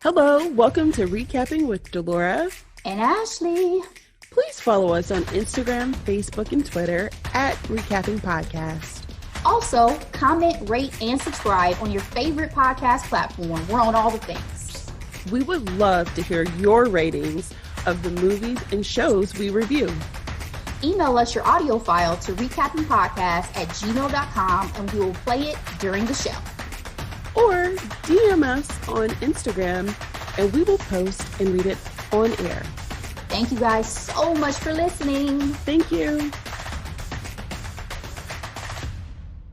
Hello, welcome to Recapping with Delora and Ashley. Please follow us on Instagram, Facebook, and Twitter at Recapping Podcast. Also, comment, rate, and subscribe on your favorite podcast platform. We're on all the things. We would love to hear your ratings of the movies and shows we review. Email us your audio file to recappingpodcast@gmail.com and we will play it during the show. Or DM us on Instagram and we will post and read it on air. Thank you guys so much for listening. Thank you.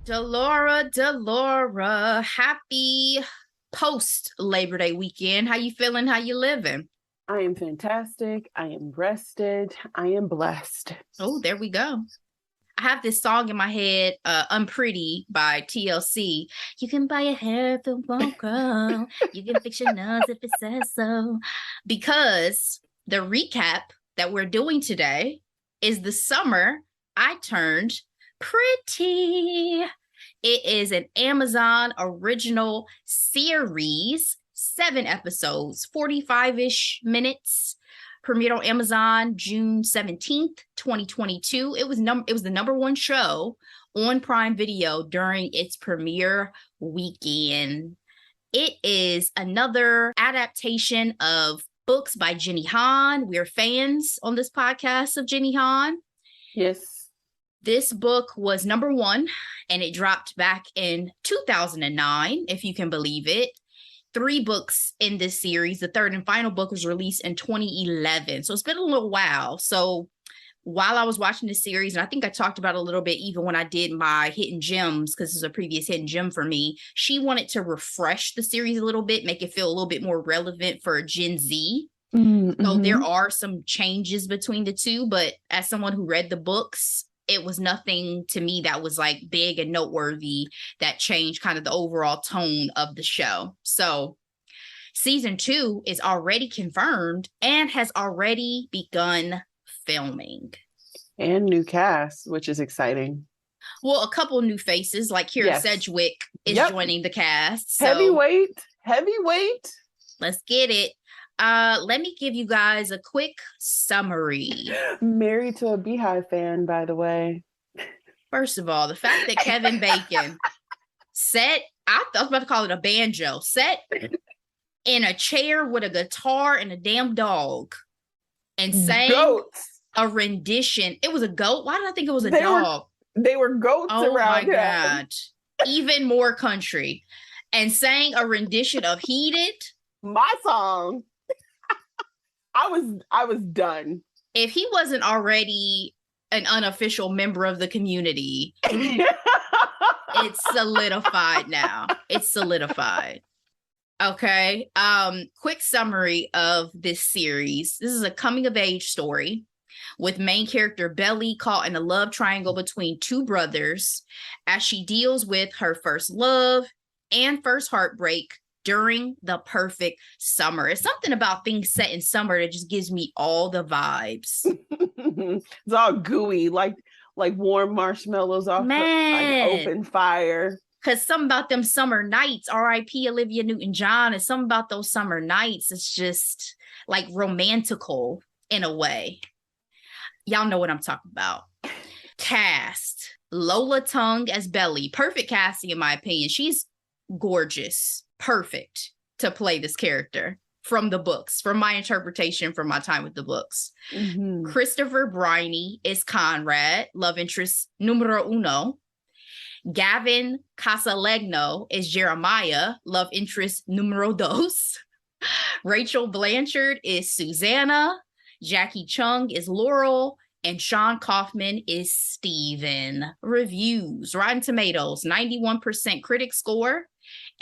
Delora, happy post Labor Day weekend. How you feeling? How you living? I am fantastic. I am rested. I am blessed. Oh, there we go. I have this song in my head, Unpretty by TLC. You can buy your hair if it won't grow. You can fix your nose if it says so. Because the recap that we're doing today is the summer I turned pretty. It is an Amazon original series, 7 episodes, 45-ish minutes. Premiered on Amazon June 17th, 2022. It was the number one show on Prime Video during its premiere weekend. It is another adaptation of books by Jenny Han. We're fans on this podcast of Jenny Han. Yes. This book was number one, and it dropped back in 2009, if you can believe it. 3 books in this series. The third and final book was released in 2011. So it's been a little while. So while I was watching this series, and I think I talked about it a little bit even when I did my Hidden Gems, because this is a previous Hidden Gem for me, she wanted to refresh the series a little bit, make it feel a little bit more relevant for Gen Z. Mm-hmm. So there are some changes between the two, but as someone who read the books, it was nothing to me that was like big and noteworthy that changed kind of the overall tone of the show. So season 2 is already confirmed and has already begun filming. And new cast, which is exciting. Well, a couple new faces like Kira Sedgwick is joining the cast. So heavyweight. Let's get it. Let me give you guys a quick summary. Married to a Beehive fan, by the way. First of all, the fact that Kevin Bacon I was about to call it a banjo, sat in a chair with a guitar and a damn dog and sang a rendition. It was a goat. Why did I think it was a dog? They were goats around him. Oh my God. Even more country. And sang a rendition of Heated. My song. I was done. If he wasn't already an unofficial member of the community, it's solidified now. It's solidified. Okay. Quick summary of this series. This is a coming of age story with main character Belly caught in a love triangle between 2 brothers as she deals with her first love and first heartbreak during the perfect summer. It's something about things set in summer that just gives me all the vibes. It's all gooey, like warm marshmallows off an open fire. Because something about them summer nights, R.I.P. Olivia Newton-John, and something about those summer nights, it's just like romantical in a way. Y'all know what I'm talking about. Cast. Lola Tung as Belly. Perfect casting in my opinion. She's gorgeous. Perfect to play this character from the books, from my interpretation, from my time with the books. Mm-hmm. Christopher Briney is Conrad, love interest numero uno. Gavin Casalegno is Jeremiah, love interest numero dos. Rachel Blanchard is Susanna. Jackie Chung is Laurel. And Sean Kaufman is Steven. Reviews. Rotten Tomatoes, 91% critic score.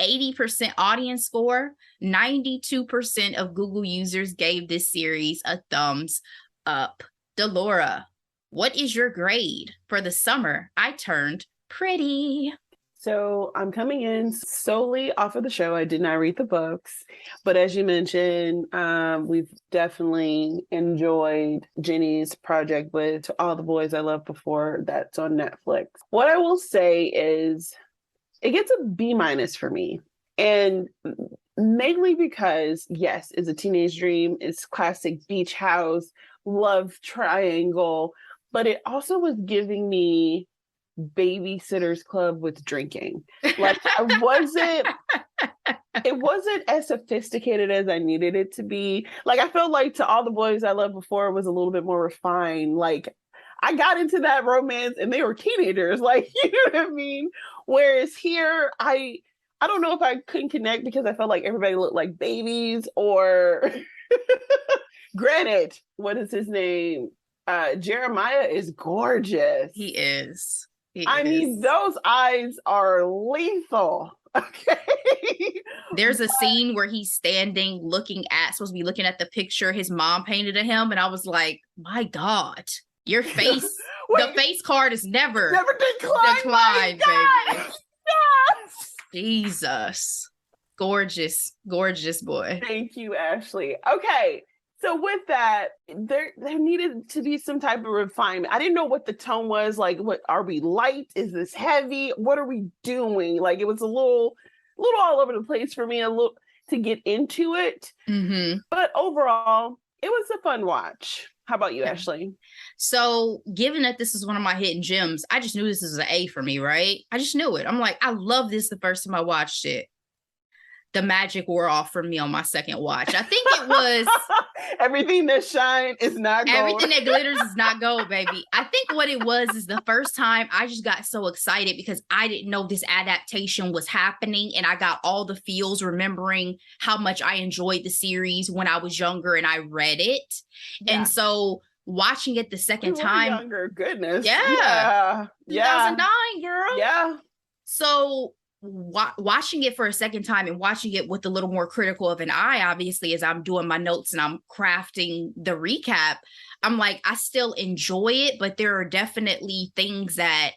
80% audience score. 92% of Google users gave this series a thumbs up. Delora, what is your grade for the summer I turned pretty? So I'm coming in solely off of the show. I did not read the books, but as you mentioned, we've definitely enjoyed Jenny's project with To All the Boys I Loved Before. That's on Netflix. What I will say is it gets a B- for me. And Mainly because, yes, it's a teenage dream. It's classic beach house, love triangle, but it also was giving me Babysitter's Club with drinking. Like it wasn't as sophisticated as I needed it to be. Like I felt like To All the Boys I Loved Before it was a little bit more refined. Like I got into that romance and they were teenagers. Like, you know what I mean? Whereas here, I don't know if I couldn't connect because I felt like everybody looked like babies, or granted, what is his name? Jeremiah is gorgeous. He is. I mean, those eyes are lethal. Okay. There's a scene where he's standing supposed to be looking at the picture his mom painted of him. And I was like, my God, your face, the face card is never declined, baby. Yes. Jesus. Gorgeous, gorgeous boy. Thank you, Ashley. Okay. So with that, there needed to be some type of refinement. I didn't know what the tone was. Like, what are we light? Is this heavy? What are we doing? Like, it was a little all over the place for me, a little to get into it. Mm-hmm. But overall, it was a fun watch. How about you, Ashley? So, given that this is one of my hidden gems, I just knew this was an A for me, right? I just knew it. I'm like, I love this the first time I watched it. The magic wore off for me on my second watch. I think it was everything that shines is not gold. Everything that glitters is not gold, baby. I think what it was is the first time I just got so excited because I didn't know this adaptation was happening, and I got all the feels remembering how much I enjoyed the series when I was younger and I read it. Yeah. And so watching it the second time, younger, goodness. Yeah. 2009, girl. Yeah. So watching it for a second time and watching it with a little more critical of an eye, obviously, as I'm doing my notes and I'm crafting the recap, I'm like, I still enjoy it, but there are definitely things that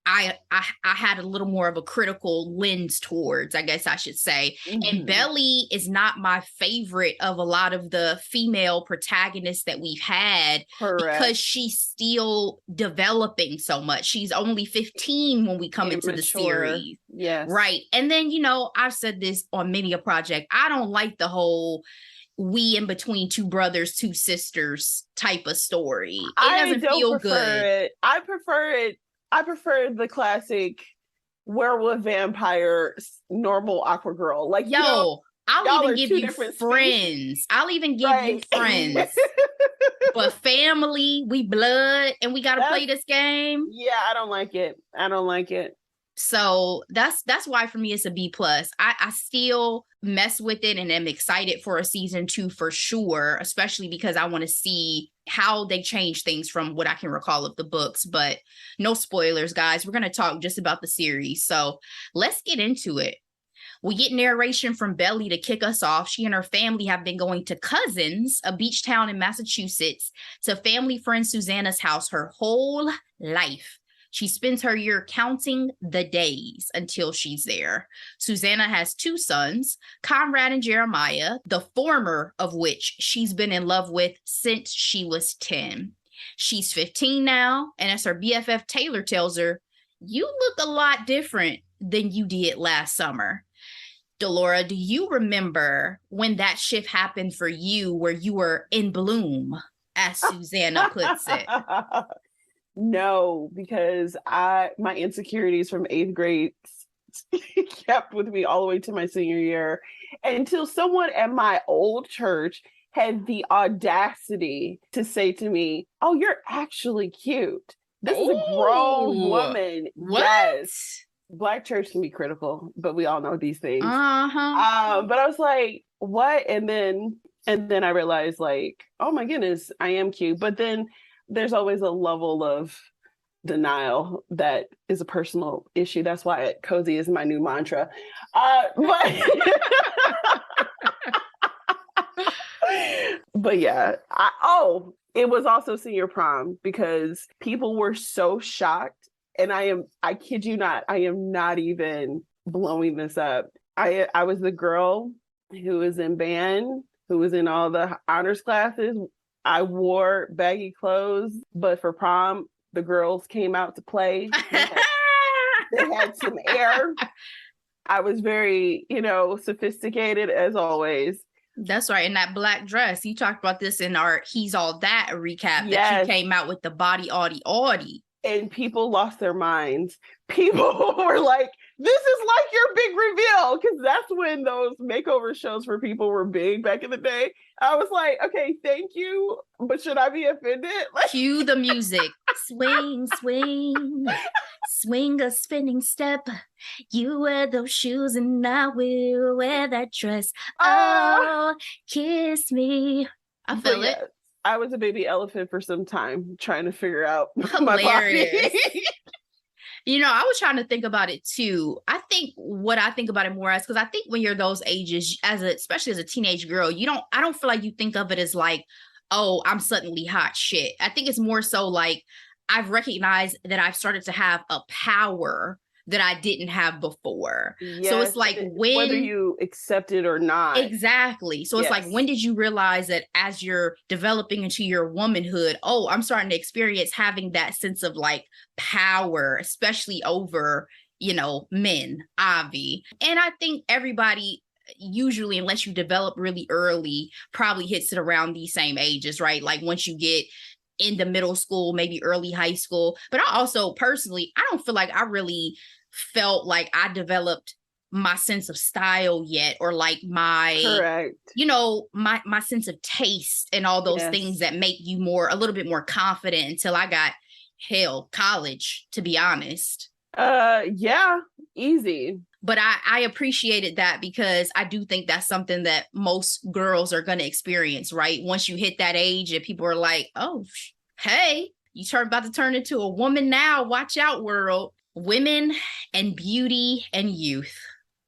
I had a little more of a critical lens towards, I guess I should say. Mm-hmm. And Belly is not my favorite of a lot of the female protagonists that we've had. Correct. Because she's still developing so much. She's only 15 when we come into the series. Yes. Right. And then, I've said this on many a project. I don't like the whole we in between two brothers, two sisters type of story. It doesn't feel good. I prefer the classic werewolf vampire normal awkward girl. Like, I'll even give you friends. I'll even give you friends. But family, we blood, and we got to play this game. Yeah, I don't like it. So that's why for me it's a B+. I still mess with it and am excited for a season 2 for sure, especially because I want to see how they change things from what I can recall of the books. But no spoilers, guys. We're going to talk just about the series. So let's get into it. We get narration from Belly to kick us off. She and her family have been going to Cousins, a beach town in Massachusetts, to family friend Susanna's house her whole life. She spends her year counting the days until she's there. Susanna has 2 sons, Conrad and Jeremiah, the former of which she's been in love with since she was 10. She's 15 now, and as her BFF Taylor tells her, you look a lot different than you did last summer. Delora, do you remember when that shift happened for you where you were in bloom, as Susanna puts it? No, because my insecurities from 8th grade kept with me all the way to my senior year, until someone at my old church had the audacity to say to me, "Oh, you're actually cute." This is a grown woman. What? Yes. Black church can be critical, but we all know these things. Uh-huh. But I was like, what? And then I realized, like, oh my goodness, I am cute. But then there's always a level of denial that is a personal issue. That's why cozy is my new mantra. But yeah, it was also senior prom because people were so shocked. And I kid you not, I am not even blowing this up. I was the girl who was in band, who was in all the honors classes. I wore baggy clothes, but for prom, the girls came out to play. They had some air. I was very, sophisticated as always. That's right. In that black dress. You talked about this in our He's All That recap that you came out with the body Audie. And people lost their minds. People were like, this is like your big reveal. Because that's when those makeover shows for people were big back in the day. I was like, okay, thank you. But should I be offended? Like, cue the music. Swing, swing, swing a spinning step. You wear those shoes and I will wear that dress. Oh, kiss me. I feel it. I was a baby elephant for some time trying to figure out Hilarious. my body. I was trying to think about it too. I think what I think about it more as, because I think when you're those ages, especially as a teenage girl, I don't feel like you think of it as like, oh, I'm suddenly hot shit. I think it's more so like I've recognized that I've started to have a power that I didn't have before. Yes, so it's like whether you accept it or not. Exactly. So it's like, when did you realize that as you're developing into your womanhood, oh, I'm starting to experience having that sense of like power, especially over, men, Avi. And I think everybody usually, unless you develop really early, probably hits it around these same ages, right? Like once you get into middle school, maybe early high school. But I also personally, I don't feel like I really felt like I developed my sense of style yet, or like my, correct, my sense of taste and all those things that make you a little bit more confident until I got college, to be honest. Yeah, easy. But I appreciated that, because I do think that's something that most girls are going to experience, right? Once you hit that age and people are like, oh, hey, about to turn into a woman now. Watch out, world. Women and beauty and youth,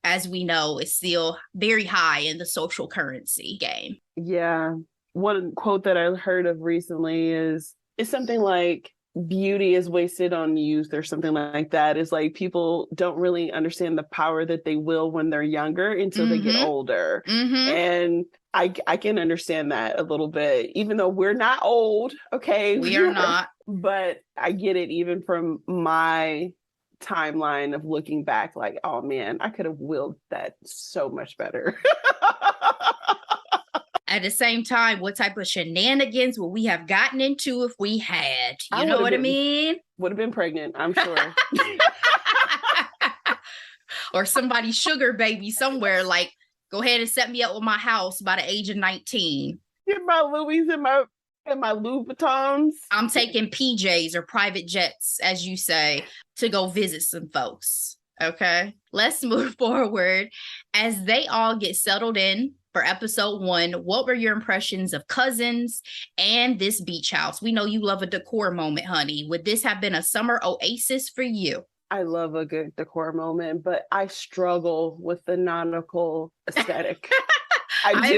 as we know, is still very high in the social currency game. Yeah. One quote that I heard of recently is something like, beauty is wasted on youth, or something like that. Is like people don't really understand the power that they will when they're younger until they get older. And I can understand that a little bit, even though we're not old. Okay, we are not. But I get it even from my timeline of looking back, like, oh man, I could have willed that so much better. At the same time, what type of shenanigans would we have gotten into if we had? You know what I mean? Would have been pregnant, I'm sure. Or somebody's sugar baby somewhere, like, go ahead and set me up with my house by the age of 19. Get my Louis and my Louboutins. I'm taking PJs or private jets, as you say, to go visit some folks. Okay, let's move forward. As they all get settled in for episode 1, what were your impressions of Cousins and this beach house? We know you love a decor moment, honey. Would this have been a summer oasis for you? I love a good decor moment, but I struggle with the nautical aesthetic. I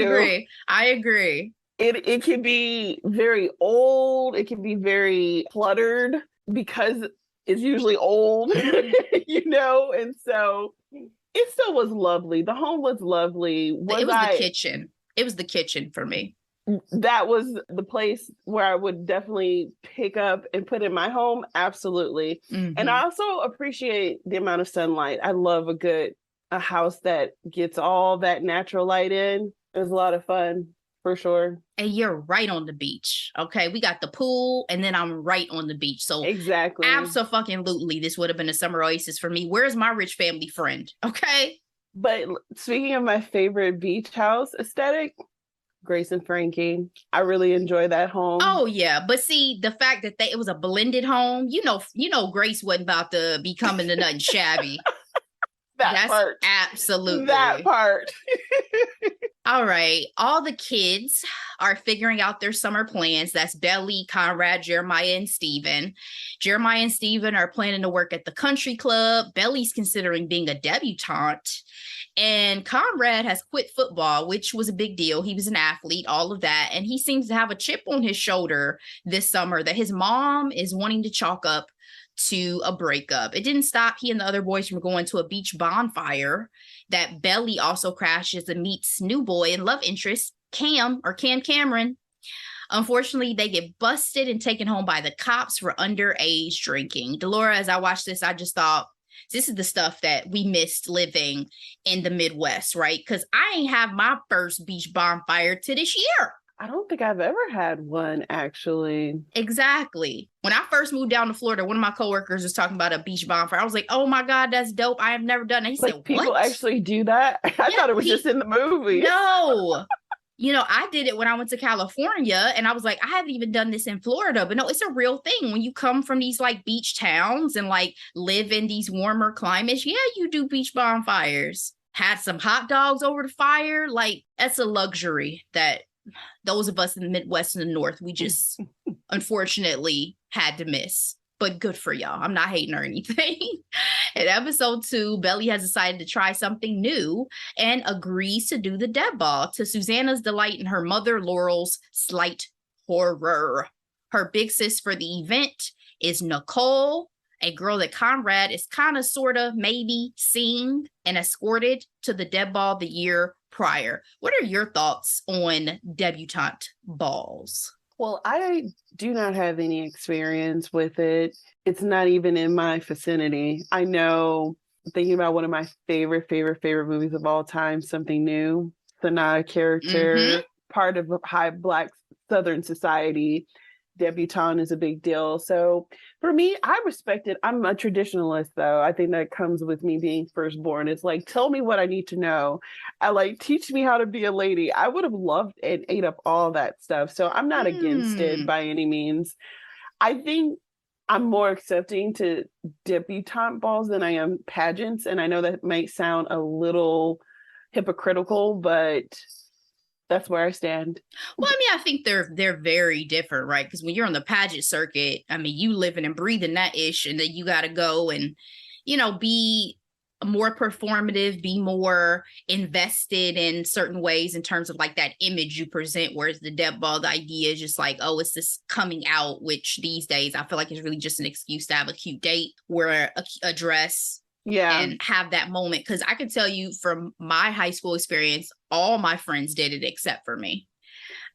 agree. It can be very old. It can be very cluttered because it's usually old, and so it still was lovely. The home was lovely. It was the kitchen. It was the kitchen for me. That was the place where I would definitely pick up and put in my home. Absolutely. And I also appreciate the amount of sunlight. I love a house that gets all that natural light in. It was a lot of fun. For sure. And you're right on the beach. Okay. We got the pool and then I'm right on the beach. So exactly. Absolutely. This would have been a summer oasis for me. Where's my rich family friend? Okay. But speaking of my favorite beach house aesthetic, Grace and Frankie. I really enjoy that home. Oh yeah. But see, the fact that it was a blended home, Grace wasn't about to be coming to nothing shabby. That's part. Absolutely. That part. All right. All the kids are figuring out their summer plans. That's Belly, Conrad, Jeremiah, and Steven. Jeremiah and Steven are planning to work at the country club. Belly's considering being a debutante. And Conrad has quit football, which was a big deal. He was an athlete, all of that. And he seems to have a chip on his shoulder this summer that his mom is wanting to chalk up to a breakup. It didn't stop he and the other boys from going to a beach bonfire that Belly also crashes and meets new boy and love interest, Cam Cameron. Unfortunately, they get busted and taken home by the cops for underage drinking. Delora, as I watched this, I just thought, This is the stuff that we missed living in the Midwest, right? Because I ain't have my first beach bonfire to this year. I don't think I've ever had one, actually. Exactly. When I first moved down to Florida, one of my coworkers was talking about a beach bonfire. I was like, oh my God, that's dope. I have never done it. He said, people what? actually do that? I thought it was just in the movie. No. I did it when I went to California, and I was like, I haven't even done this in Florida, but no, it's a real thing. When you come from these like beach towns and like live in these warmer climates, yeah, you do beach bonfires. Had some hot dogs over the fire. Like, that's a luxury that those of us in the Midwest and the North, we just unfortunately had to miss. But good for y'all. I'm not hating or anything. In episode 2, Belly has decided to try something new and agrees to do the dead ball, to Susanna's delight and her mother Laurel's slight horror. Her big sis for the event is Nicole, a girl that Conrad is kind of, sort of, maybe seeing and escorted to the dead ball the year prior. What are your thoughts on debutante balls? Well, I do not have any experience with it. It's not even in my vicinity. I know, thinking about one of my favorite movies of all time, Something New, Sanaa character, part of high Black Southern society. Debutante is a big deal. So for me, I respect it. I'm a traditionalist, though. I think that comes with me being firstborn. It's like, tell me what I need to know. Teach me how to be a lady. I would have loved and ate up all that stuff. So I'm not against it by any means. I think I'm more accepting to debutante balls than I am pageants. And I know that might sound a little hypocritical, but that's where I stand. Well, I mean, I think they're very different, right? Because when you're on the pageant circuit, I mean, you living and breathing that ish, and then you got to go and, be more performative, be more invested in certain ways in terms of like that image you present. Whereas the dead ball, the idea is just like, oh, it's this coming out, which these days I feel like is really just an excuse to have a cute date, wear a dress. Yeah. And have that moment. Because I can tell you from my high school experience, all my friends did it except for me.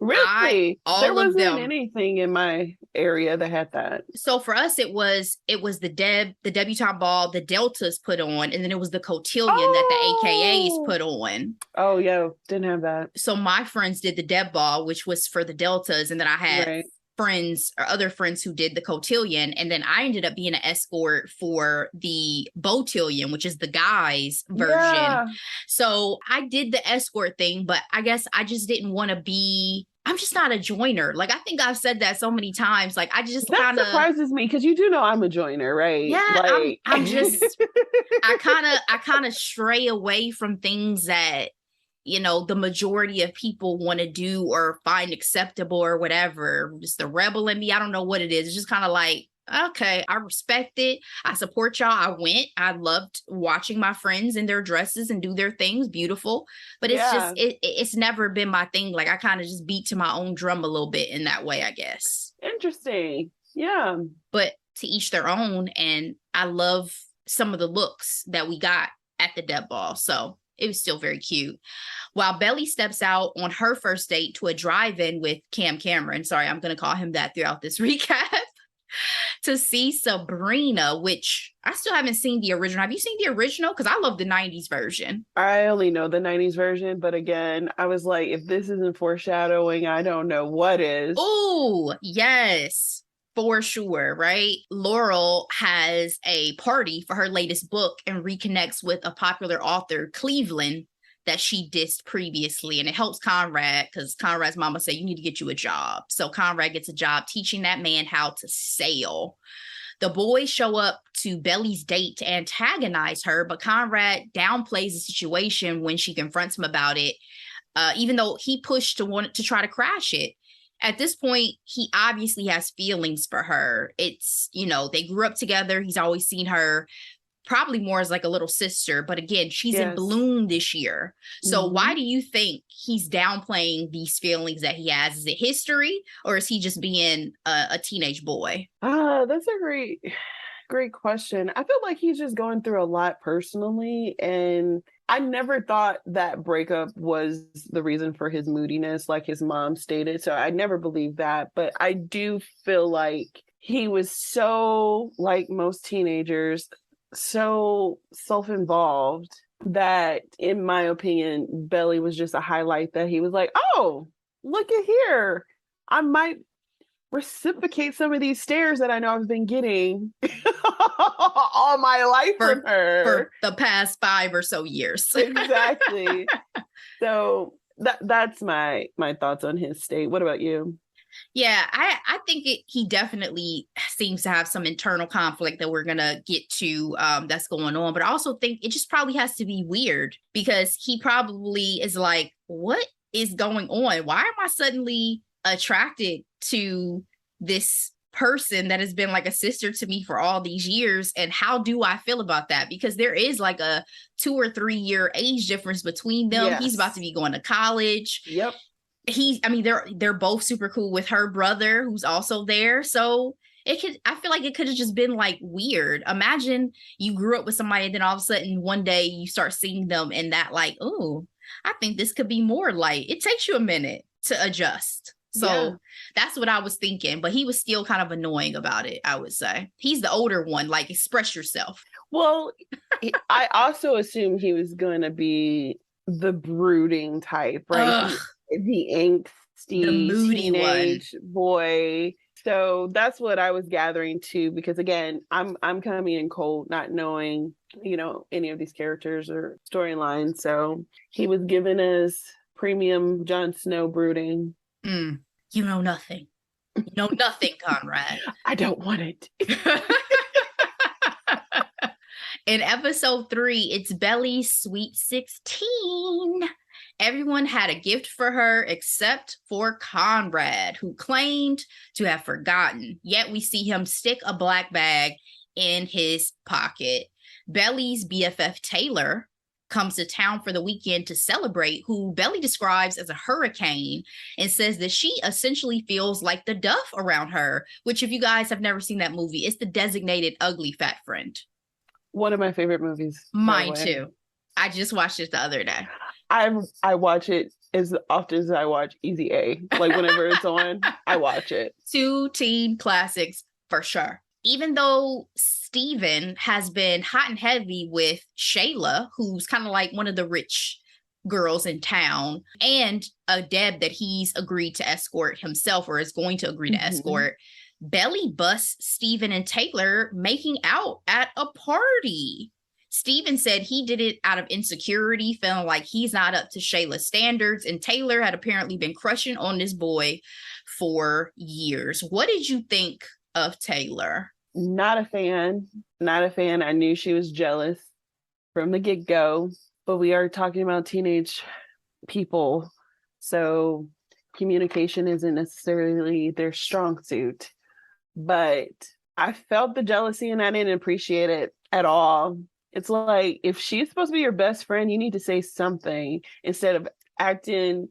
Really? There wasn't anything in my area that had that. So for us, it was the debutante ball, the Deltas put on, and then it was the cotillion that the AKAs put on. Oh, yeah. Didn't have that. So my friends did the deb ball, which was for the Deltas, and then I had friends or other friends who did the cotillion, and then I ended up being an escort for the botillion, which is the guys version. Yeah. So I did the escort thing, but I guess I just didn't want to be, I'm just not a joiner. Like, I think I've said that so many times. Like, I just that surprises me, because you do know I'm a joiner, right? Yeah, like... I'm just I kind of stray away from things that the majority of people want to do or find acceptable or whatever. Just the rebel in me. I don't know what it is. It's just kind of like, okay, I respect it. I support y'all. I went. I loved watching my friends in their dresses and do their things. Beautiful. But it's just, it's never been my thing. Like, I kind of just beat to my own drum a little bit in that way, I guess. Interesting. Yeah. But to each their own. And I love some of the looks that we got at the dead ball. So it was still very cute. While Belly steps out on her first date to a drive-in with Cameron, sorry, I'm going to call him that throughout this recap, to see Sabrina, which I still haven't seen the original. Have you seen the original? Because I love the 90s version. I only know the 90s version, but again, I was like, if this isn't foreshadowing, I don't know what is. Oh, yes. For sure, right? Laurel has a party for her latest book and reconnects with a popular author, Cleveland, that she dissed previously. And it helps Conrad, because Conrad's mama said, you need to get you a job. So Conrad gets a job teaching that man how to sail. The boys show up to Belly's date to antagonize her, but Conrad downplays the situation when she confronts him about it, even though he pushed to try to crash it. At this point, he obviously has feelings for her. It's, they grew up together. He's always seen her probably more as like a little sister. But again, she's in bloom this year. So why do you think he's downplaying these feelings that he has? Is it history, or is he just being a teenage boy? That's a great question. I feel like he's just going through a lot personally, and I never thought that breakup was the reason for his moodiness, like his mom stated. So I never believed that. But I do feel like he was so, like most teenagers, so self-involved that, in my opinion, Belly was just a highlight that he was like, oh, look at here. I might reciprocate some of these stares that I know I've been getting all my life from her. For the past 5 or so years. Exactly. So that's my thoughts on his state. What about you? Yeah, I think he definitely seems to have some internal conflict that we're going to get to that's going on. But I also think it just probably has to be weird because he probably is like, what is going on? Why am I suddenly attracted to this person that has been like a sister to me for all these years? And how do I feel about that? Because there is like a 2 or 3 year age difference between them. Yes. He's about to be going to college. Yep. They're both super cool with her brother who's also there. So I feel like it could have just been like weird. Imagine you grew up with somebody and then all of a sudden one day you start seeing them and that like, oh, I think this could be more light. It takes you a minute to adjust. So that's what I was thinking, but he was still kind of annoying about it, I would say. He's the older one, like express yourself. Well, I also assumed he was going to be the brooding type, right? The angsty, the moody teenage boy. So that's what I was gathering too, because again, I'm coming in cold, not knowing, any of these characters or storylines. So he was giving us premium Jon Snow brooding. You know nothing. You know nothing, Conrad. I don't want it. In episode 3, it's Belly's Sweet 16. Everyone had a gift for her except for Conrad, who claimed to have forgotten. Yet we see him stick a black bag in his pocket. Belly's BFF Taylor comes to town for the weekend to celebrate, who Belly describes as a hurricane and says that she essentially feels like the Duff around her, which if you guys have never seen that movie, it's the designated ugly fat friend. One of my favorite movies. Mine too. I just watched it the other day. I watch it as often as I watch Easy A. Like whenever it's on, I watch it. 2 teen classics for sure. Even though Steven has been hot and heavy with Shayla, who's kind of like one of the rich girls in town, and a Deb that he's agreed to escort himself or is going to agree to escort, Belly busts Steven and Taylor making out at a party. Steven said he did it out of insecurity, feeling like he's not up to Shayla's standards, and Taylor had apparently been crushing on this boy for years. What did you think of Taylor? Not a fan. I knew she was jealous from the get-go, but we are talking about teenage people, so communication isn't necessarily their strong suit. But I felt the jealousy and I didn't appreciate it at all. It's like, if she's supposed to be your best friend, you need to say something instead of acting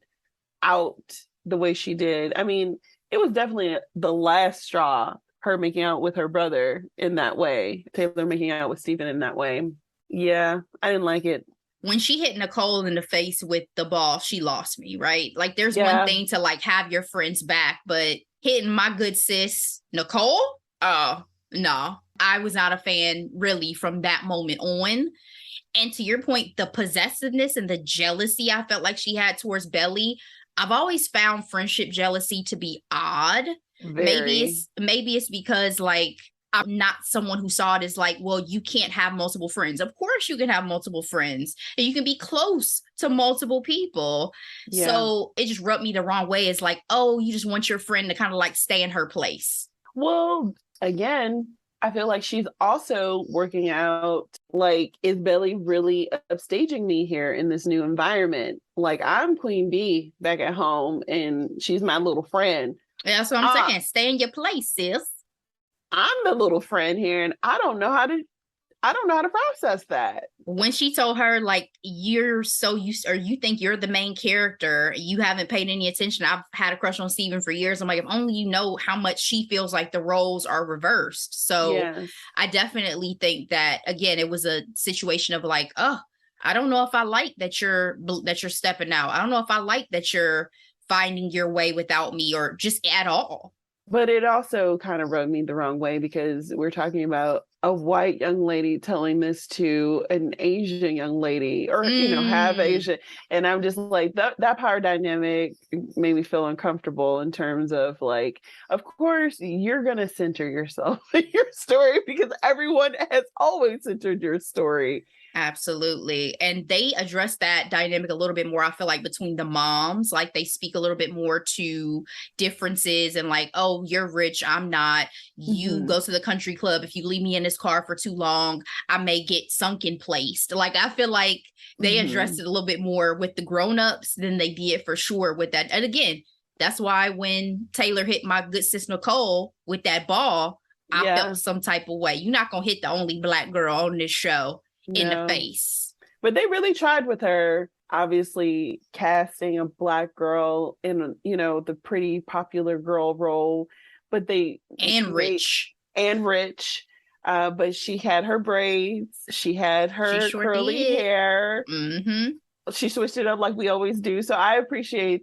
out the way she did. I mean, it was definitely the last straw, her making out with her brother in that way. Taylor making out with Steven in that way. Yeah, I didn't like it. When she hit Nicole in the face with the ball, she lost me, right? Like, there's one thing to like have your friends back, but hitting my good sis, Nicole? Oh, no. I was not a fan really from that moment on. And to your point, the possessiveness and the jealousy I felt like she had towards Belly, I've always found friendship jealousy to be odd. Very. Maybe it's because like I'm not someone who saw it as like, well, you can't have multiple friends. Of course you can have multiple friends and you can be close to multiple people. Yeah. So it just rubbed me the wrong way. It's like, oh, you just want your friend to kind of like stay in her place. Well, again, I feel like she's also working out, like, is Belly really upstaging me here in this new environment? Like, I'm Queen Bee back at home and she's my little friend. Yeah, that's what I'm saying. Stay in your place, sis. I'm the little friend here and I don't know how to process that. When she told her, like, you're so used, or you think you're the main character, you haven't paid any attention. I've had a crush on Steven for years. I'm like, if only you know how much she feels like the roles are reversed. So yes. I definitely think that, again, it was a situation of like, oh, I don't know if I like that you're stepping out. I don't know if I like that you're finding your way without me or just at all. But it also kind of rubbed me the wrong way because we're talking about a white young lady telling this to an Asian young lady, or half Asian, and I'm just like, that power dynamic made me feel uncomfortable in terms of like, of course you're gonna center yourself in your story because everyone has always centered your story. Absolutely. And they address that dynamic a little bit more, I feel like, between the moms. Like they speak a little bit more to differences and like, oh, you're rich, I'm not. You go to the country club. If you leave me in this car for too long, I may get sunken placed. Like I feel like they addressed it a little bit more with the grown-ups than they did for sure with that. And again, that's why when Taylor hit my good sis Nicole with that ball, I felt some type of way. You're not going to hit the only Black girl on this show in the face. But they really tried with her, obviously casting a Black girl in, the pretty popular girl role, but rich. But she had her braids, she had her curly hair. She switched it up like we always do. So I appreciated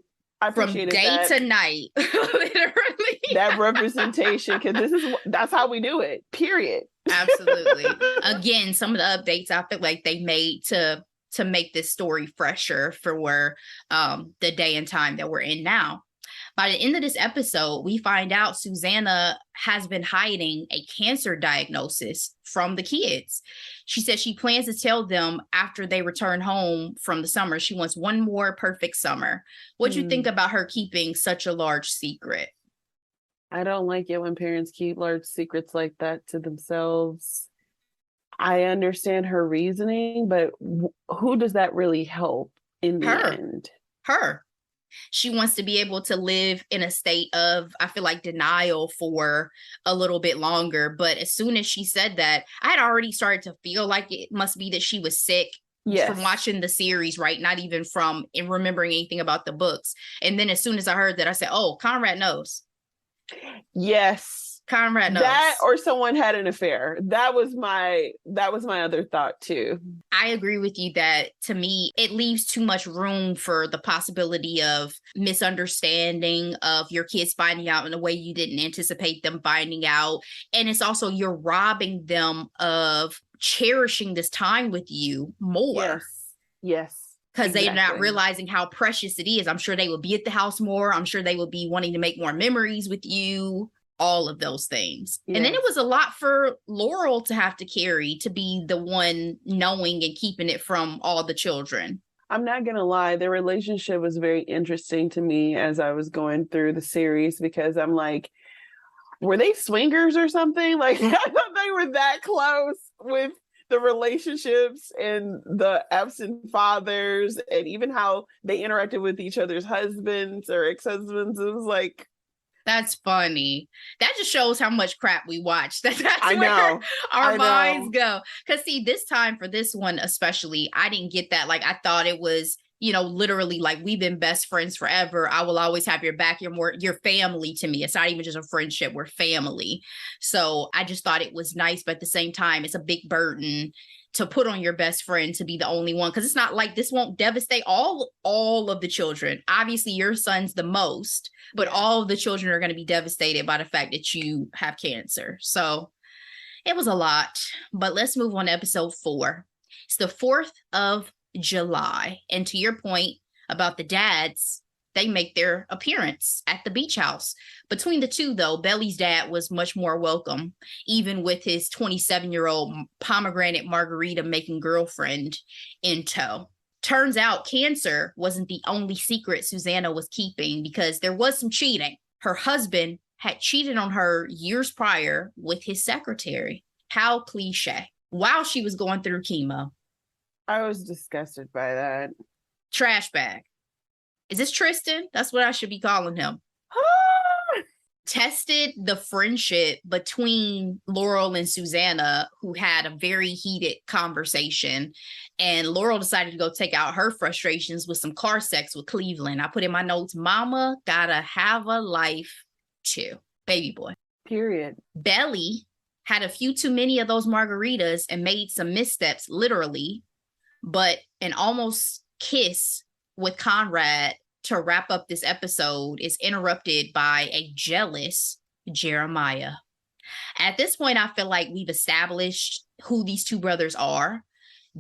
from day to night, literally that representation, because that's how we do it, period. Absolutely. Again, some of the updates I feel like they made to make this story fresher for the day and time that we're in now. By the end of this episode, we find out Susanna has been hiding a cancer diagnosis from the kids. She says she plans to tell them after they return home from the summer. She wants one more perfect summer. What do you think about her keeping such a large secret? I don't like it when parents keep large secrets like that to themselves. I understand her reasoning, but who does that really help in the end? Her. She wants to be able to live in a state of, I feel like, denial for a little bit longer. But as soon as she said that, I had already started to feel like it must be that she was sick from watching the series, right? Not even from remembering anything about the books. And then as soon as I heard that, I said, oh, Conrad knows. Yes. Conrad knows. That or someone had an affair. That was my other thought too. I agree with you that, to me, it leaves too much room for the possibility of misunderstanding, of your kids finding out in a way you didn't anticipate them finding out. And it's also, you're robbing them of cherishing this time with you more. Yes. Because they're not realizing how precious it is. I'm sure they will be at the house more. I'm sure they will be wanting to make more memories with you. All of those things. Yes. And then it was a lot for Laurel to have to carry, to be the one knowing and keeping it from all the children. I'm not going to lie. Their relationship was very interesting to me as I was going through the series, because I'm like, were they swingers or something? Like, I thought they were that close with the relationships and the absent fathers, and even how they interacted with each other's husbands or ex-husbands. It was like, that's funny. That just shows how much crap we watch. That's where our minds go. Because see, this time for this one especially, I didn't get that. Like, I thought it was, literally like, we've been best friends forever. I will always have your back. You're family to me. It's not even just a friendship. We're family. So I just thought it was nice. But at the same time, it's a big burden to put on your best friend to be the only one. Because it's not like this won't devastate all of the children. Obviously, your son's the most, but all of the children are going to be devastated by the fact that you have cancer. So it was a lot. But let's move on to episode 4. It's the 4th of July. And to your point about the dads, they make their appearance at the beach house. Between the two, though, Belly's dad was much more welcome, even with his 27-year-old pomegranate margarita making girlfriend in tow. Turns out cancer wasn't the only secret Susanna was keeping, because there was some cheating. Her husband had cheated on her years prior with his secretary. How cliche. While she was going through chemo. I was disgusted by that. Trash bag. Is this Tristan? That's what I should be calling him. Tested the friendship between Laurel and Susanna, who had a very heated conversation. And Laurel decided to go take out her frustrations with some car sex with Cleveland. I put in my notes, mama gotta have a life too. Baby boy. Period. Belly had a few too many of those margaritas and made some missteps, literally. But an almost kiss with Conrad to wrap up this episode is interrupted by a jealous Jeremiah. At this point, I feel like we've established who these two brothers are.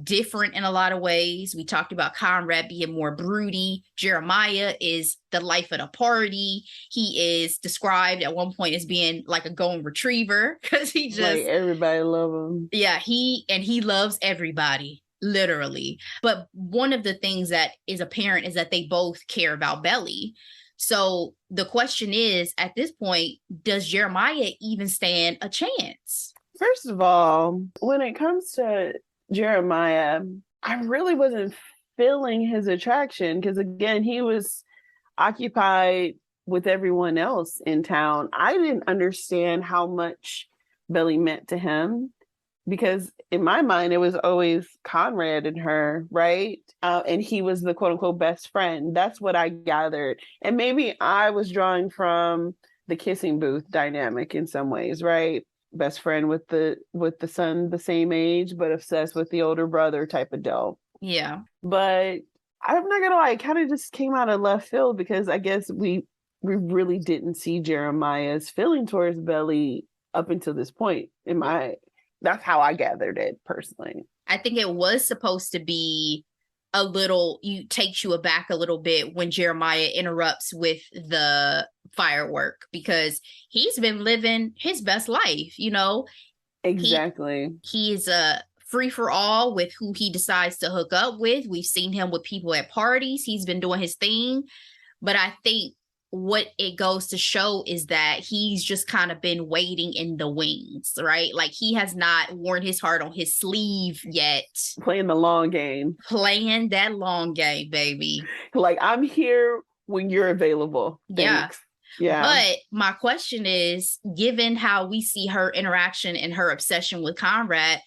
Different in a lot of ways. We talked about Conrad being more broody. Jeremiah is the life of the party. He is described at one point as being like a golden retriever because he just like everybody love him. Yeah, he loves everybody, literally. But one of the things that is apparent is that they both care about Belly. So the question is, at this point, does Jeremiah even stand a chance? First of all, when it comes to Jeremiah, I really wasn't feeling his attraction because, again, he was occupied with everyone else in town. I didn't understand how much Belly meant to him because in my mind, it was always Conrad and her, right? And he was the quote unquote best friend. That's what I gathered. And maybe I was drawing from the kissing booth dynamic in some ways, right? Best friend with the son the same age, but obsessed with the older brother type of dope. Yeah. But I'm not gonna lie, it kind of just came out of left field because I guess we really didn't see Jeremiah's feeling towards Belly up until this point. That's how I gathered it personally. I think it was supposed to be takes you aback a little bit when Jeremiah interrupts with the firework because he's been living his best life, you know. Exactly. He's a free for all with who he decides to hook up with. We've seen him with people at parties. He's been doing his thing. But I think what it goes to show is that he's just kind of been waiting in the wings, right? Like he has not worn his heart on his sleeve yet. Playing the long game. Playing that long game, baby. Like, I'm here when you're available. Thanks. Yeah. But my question is, given how we see her interaction and her obsession with Conrad,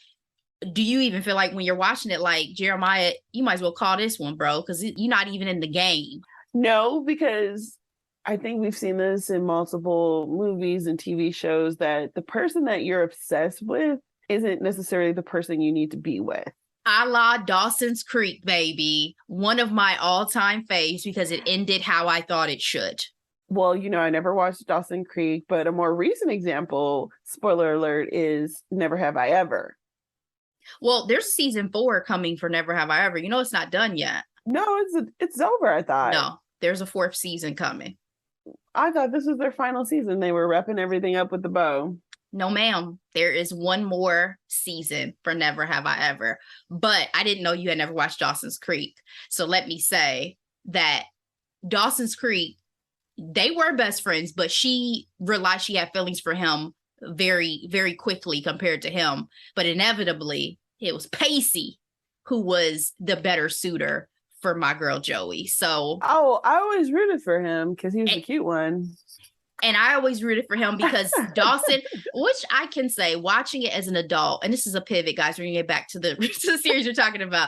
do you even feel like when you're watching it, like, Jeremiah, you might as well call this one, bro, because you're not even in the game? No, because I think we've seen this in multiple movies and TV shows that the person that you're obsessed with isn't necessarily the person you need to be with. A la Dawson's Creek, baby. One of my all-time faves because it ended how I thought it should. Well, you know, I never watched Dawson's Creek, but a more recent example, spoiler alert, is Never Have I Ever. Well, there's season 4 coming for Never Have I Ever. You know, it's not done yet. No, it's over, I thought. No, there's a 4th season coming. I thought this was their final season. They were wrapping everything up with the bow. No, ma'am. There is one more season for Never Have I Ever. But I didn't know you had never watched Dawson's Creek. So let me say that Dawson's Creek, they were best friends, but she realized she had feelings for him very, very quickly compared to him. But inevitably, it was Pacey who was the better suitor for my girl Joey. So I always rooted for him because he was the cute one. And I always rooted for him because Dawson, which I can say, watching it as an adult, and this is a pivot, guys, we're gonna get back to the series we're talking about.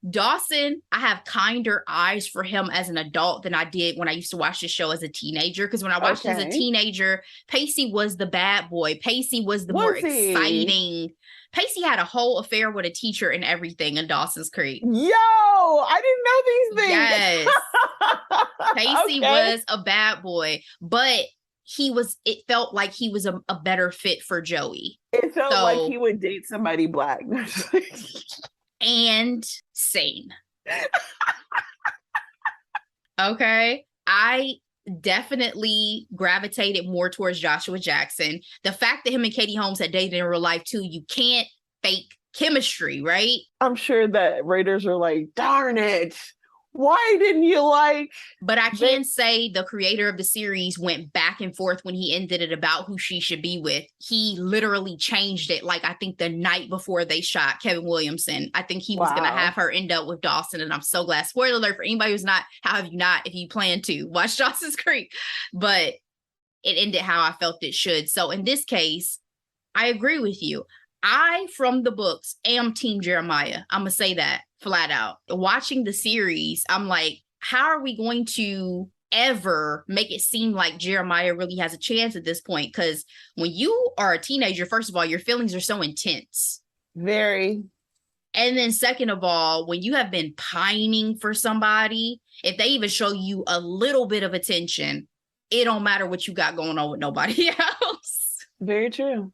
Dawson, I have kinder eyes for him as an adult than I did when I used to watch the show as a teenager. Because when I watched it as a teenager, Pacey was the bad boy. Pacey was the more exciting. Pacey had a whole affair with a teacher and everything in Dawson's Creek. Yo, I didn't know these things. Yes. Pacey was a bad boy, but it felt like he was a better fit for Joey. It felt like he would date somebody black. And sane. Okay. I definitely gravitated more towards Joshua Jackson. The fact that him and Katie Holmes had dated in real life too, you can't fake chemistry, right? I'm sure that Raiders are like, darn it. Why didn't you like? But I can say the creator of the series went back and forth when he ended it about who she should be with. He literally changed it. Like, I think the night before they shot Kevin Williamson, I think he was going to have her end up with Dawson. And I'm so glad. Spoiler alert for anybody who's not, how have you not, if you plan to watch Dawson's Creek, but it ended how I felt it should. So in this case, I agree with you. I, from the books, am Team Jeremiah. I'm going to say that flat out. Watching the series, I'm like, how are we going to ever make it seem like Jeremiah really has a chance at this point? Because when you are a teenager, first of all, your feelings are so intense. Very. And then second of all, when you have been pining for somebody, if they even show you a little bit of attention, it don't matter what you got going on with nobody else. Very true.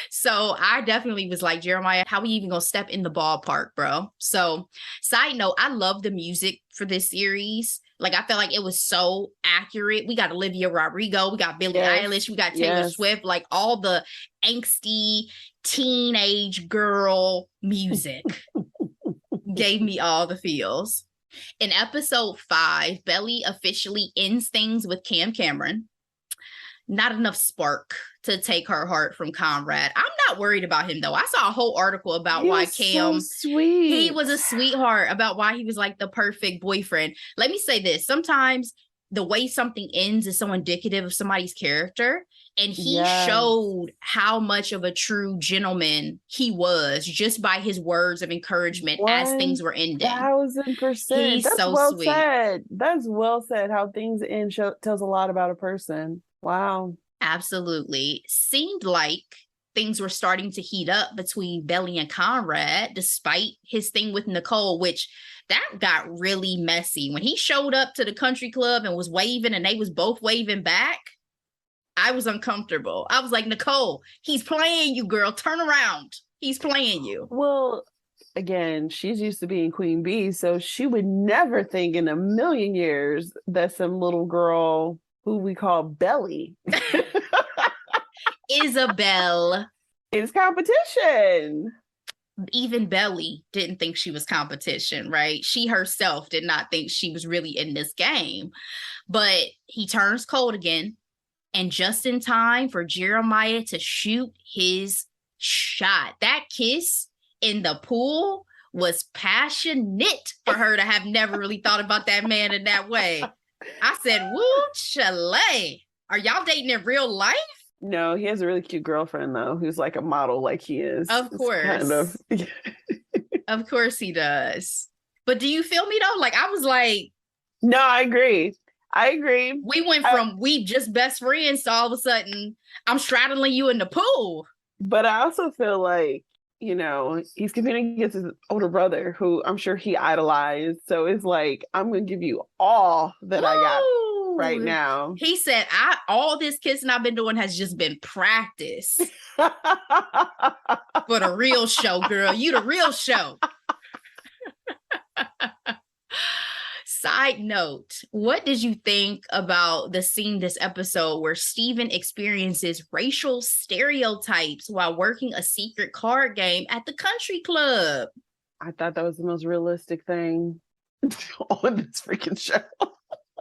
So I definitely was like, Jeremiah, how we even gonna step in the ballpark, bro? So side note, I love the music for this series. Like, I felt like it was so accurate. We got Olivia Rodrigo, we got Billie Eilish, we got Taylor Swift, like all the angsty teenage girl music gave me all the feels. In episode 5, Belly officially ends things with Cam Cameron. Not enough spark to take her heart from Conrad. I'm not worried about him, though. I saw a whole article about why Cam, so sweet. He was a sweetheart, about why he was like the perfect boyfriend. Let me say this. Sometimes the way something ends is so indicative of somebody's character. And he showed how much of a true gentleman he was just by his words of encouragement as things were ending. 1000%. He's That's so well sweet. said. That's well said. How things end tells a lot about a person. Wow. Absolutely. Seemed like things were starting to heat up between Belly and Conrad, despite his thing with Nicole, which that got really messy. When he showed up to the country club and was waving and they was both waving back, I was uncomfortable. I was like, Nicole, he's playing you, girl. Turn around. He's playing you. Well, again, she's used to being Queen Bee, so she would never think in a million years that some little girl who we call Belly Isabel is competition. Even Belly didn't think she was competition, right? She herself did not think she was really in this game. But he turns cold again, and just in time for Jeremiah to shoot his shot. That kiss in the pool was passionate for her to have never really thought about that man in that way. I said, woo, chalet. Are y'all dating in real life? No, he has a really cute girlfriend, though, who's like a model like he is. Of course. Kind of. Of course he does. But do you feel me, though? Like, I was like... No, I agree. We went from we just best friends to all of a sudden, I'm straddling you in the pool. But I also feel like, you know, he's competing against his older brother, who I'm sure he idolized. So it's like, I'm going to give you all that I got right now. He said, all this kissing I've been doing has just been practice for the real show, girl. You the real show. Side note, what did you think about the scene this episode where Steven experiences racial stereotypes while working a secret card game at the country club? I thought that was the most realistic thing on this freaking show.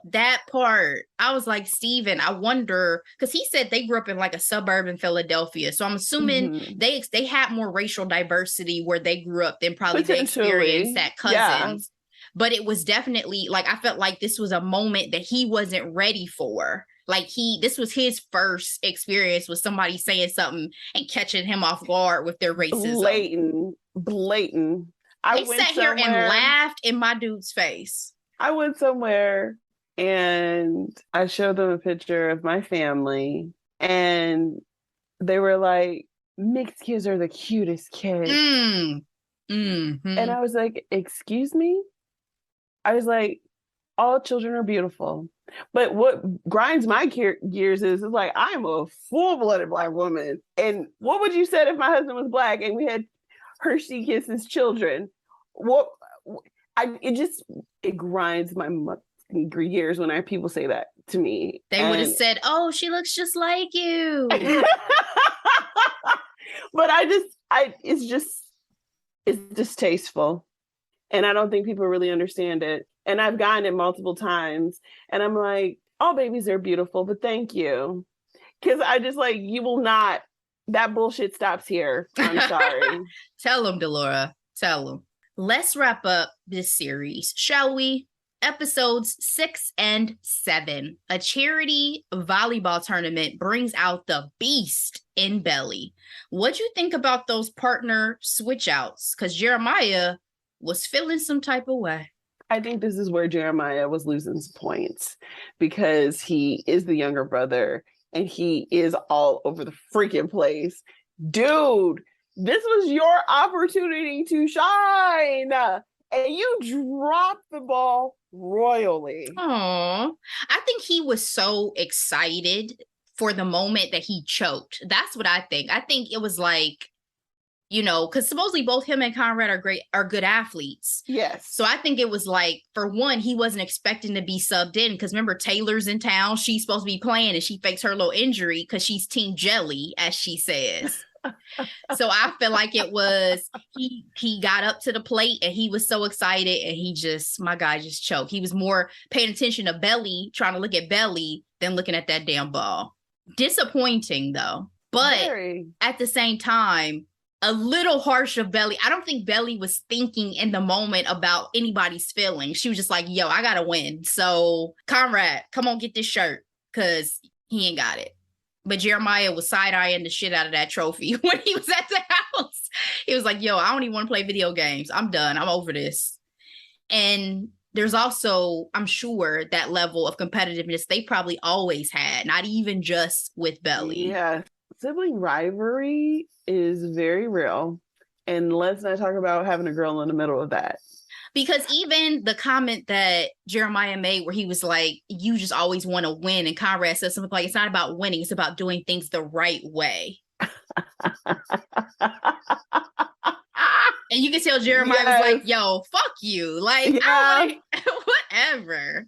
That part, I was like, Steven, I wonder, because he said they grew up in like a suburb in Philadelphia. So I'm assuming they had more racial diversity where they grew up than probably they experienced at Cousins. Yeah. But it was definitely like, I felt like this was a moment that he wasn't ready for. Like this was his first experience with somebody saying something and catching him off guard with their racism. Blatant. They sat here and laughed in my dude's face. I went somewhere and I showed them a picture of my family and they were like, mixed kids are the cutest kids. And I was like, excuse me? I was like, all children are beautiful. But what grinds my gears is like, I'm a full-blooded Black woman. And what would you say if my husband was Black and we had Hershey Kisses children? It grinds my gears when people say that to me. They would have said, oh, she looks just like you. But it's distasteful. And I don't think people really understand it. And I've gotten it multiple times. And I'm like, all babies are beautiful, but thank you. Because I just like, you will not, that bullshit stops here. I'm sorry. Tell them, Delora. Tell them. Let's wrap up this series, shall we? Episodes 6 and 7. A charity volleyball tournament brings out the beast in Belly. What'd you think about those partner switch outs? Because Jeremiah was feeling some type of way. I think this is where Jeremiah was losing some points because he is the younger brother and he is all over the freaking place. Dude, this was your opportunity to shine and you dropped the ball royally. Aww. I think he was so excited for the moment that he choked. That's what I think. I think it was like, you know, because supposedly both him and Conrad are good athletes. Yes. So I think it was like, for one, he wasn't expecting to be subbed in because remember, Taylor's in town. She's supposed to be playing and she fakes her little injury because she's Team Jelly, as she says. So I feel like it was, he got up to the plate and he was so excited and my guy just choked. He was more paying attention to Belly, trying to look at Belly than looking at that damn ball. Disappointing though. But at the same time, a little harsh of Belly. I don't think Belly was thinking in the moment about anybody's feelings. She was just like, yo, I gotta win. So Conrad, come on, get this shirt, because he ain't got it. But Jeremiah was side-eyeing the shit out of that trophy when he was at the house. He was like, yo, I don't even want to play video games. I'm done. I'm over this. And there's also, I'm sure, that level of competitiveness they probably always had, not even just with Belly. Yeah. Sibling rivalry is very real. And let's not talk about having a girl in the middle of that. Because even the comment that Jeremiah made where he was like, you just always want to win. And Conrad said something like, it's not about winning. It's about doing things the right way. And you can tell Jeremiah was like, yo, fuck you. Like, whatever.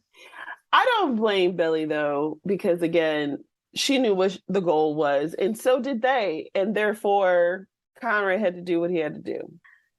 I don't blame Billy, though, because, again, she knew what the goal was. And so did they. And therefore, Conrad had to do what he had to do.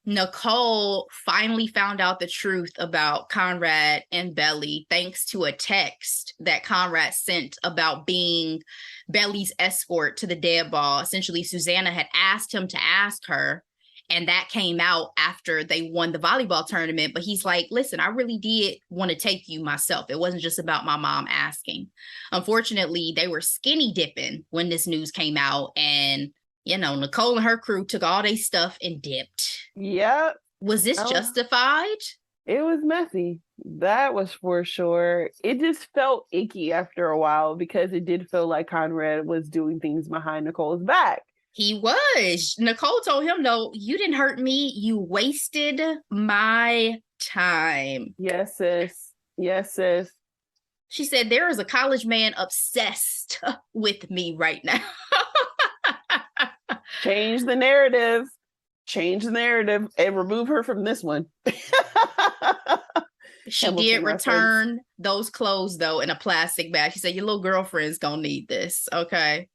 Nicole finally found out the truth about Conrad and Belly thanks to a text that Conrad sent about being Belly's escort to the dead ball. Essentially, Susanna had asked him to ask her, and that came out after they won the volleyball tournament. But he's like, listen, I really did want to take you myself. It wasn't just about my mom asking. Unfortunately, they were skinny dipping when this news came out, and you know, Nicole and her crew took all their stuff and dipped. Yep. Was this justified? It was messy. That was for sure. It just felt icky after a while because it did feel like Conrad was doing things behind Nicole's back. He was. Nicole told him, no, you didn't hurt me. You wasted my time. Yes, sis. Yes, sis. She said, there is a college man obsessed with me right now. Change the narrative. Change the narrative and remove her from this one. She did return those clothes, though, in a plastic bag. She said, your little girlfriend's gonna need this, okay? At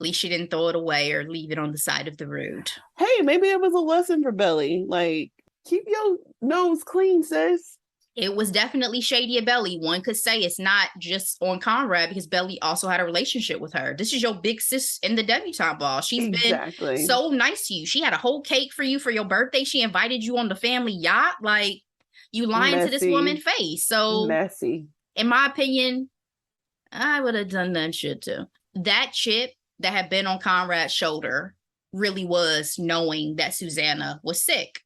least she didn't throw it away or leave it on the side of the road. Hey, maybe it was a lesson for Belly. Like, keep your nose clean, sis. It was definitely shady at Belly. One could say it's not just on Conrad because Belly also had a relationship with her. This is your big sis in the debutante ball. She's been so nice to you. She had a whole cake for you for your birthday. She invited you on the family yacht. Like, you lying to this woman's face. So, messy. In my opinion, I would have done that shit too. That chip that had been on Conrad's shoulder really was knowing that Susanna was sick.